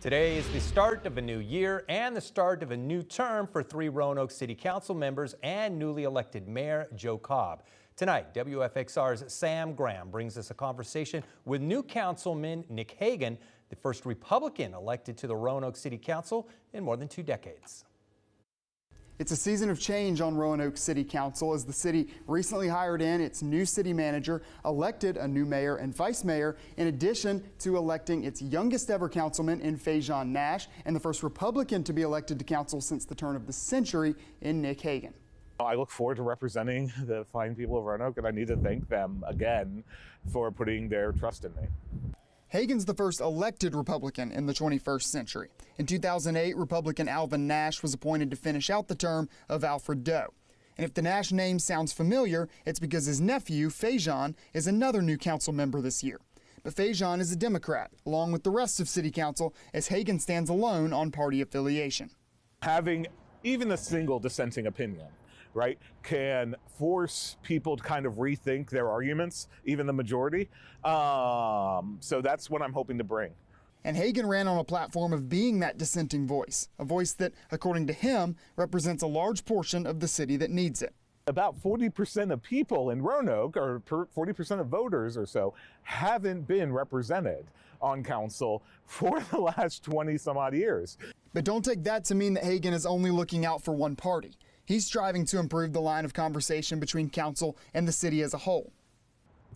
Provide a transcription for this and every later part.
Today is the start of a new year and the start of a new term for 3 Roanoke City Council members and newly elected Mayor Joe Cobb. Tonight, WFXR's Sam Graham brings us a conversation with new councilman Nick Hagen, the first Republican elected to the Roanoke City Council in more than 2 decades. It's a season of change on Roanoke City Council as the city recently hired in its new city manager, elected a new mayor and vice mayor, in addition to electing its youngest ever councilman in Fajon Nash and the first Republican to be elected to council since the turn of the century in Nick Hagen. I look forward to representing the fine people of Roanoke, and I need to thank them again for putting their trust in me. Hagen's the first elected Republican in the 21st century. In 2008, Republican Alvin Nash was appointed to finish out the term of Alfred Doe. And if the Nash name sounds familiar, it's because his nephew, Fajon, is another new council member this year. But Fajon is a Democrat, along with the rest of City Council, as Hagen stands alone on party affiliation. Having even a single dissenting opinion, right, can force people to kind of rethink their arguments, even the majority. So that's what I'm hoping to bring. And Hagen ran on a platform of being that dissenting voice, a voice that, according to him, represents a large portion of the city that needs it. About 40% of people in Roanoke, or 40% of voters or so, haven't been represented on council for the last 20 some odd years. But don't take that to mean that Hagen is only looking out for one party. He's striving to improve the line of conversation between council and the city as a whole.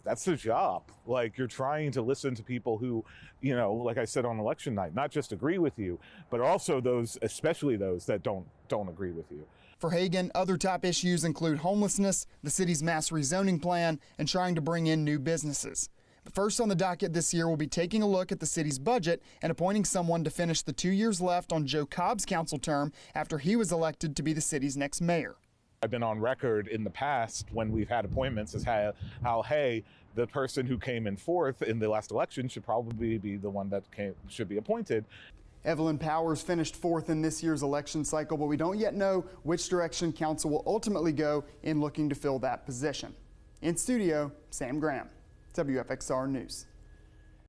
That's the job. Like, you're trying to listen to people who, you know, like I said on election night, not just agree with you, but also those, especially those that don't agree with you. For Hagen, other top issues include homelessness, the city's mass rezoning plan, and trying to bring in new businesses. But first on the docket this year, we'll be taking a look at the city's budget and appointing someone to finish the 2 years left on Joe Cobb's council term after he was elected to be the city's next mayor. I've been on record in the past when we've had appointments as how hey, the person who came in fourth in the last election should probably be the one that should be appointed. Evelyn Powers finished fourth in this year's election cycle, but we don't yet know which direction council will ultimately go in looking to fill that position. In studio, Sam Graham, WFXR News.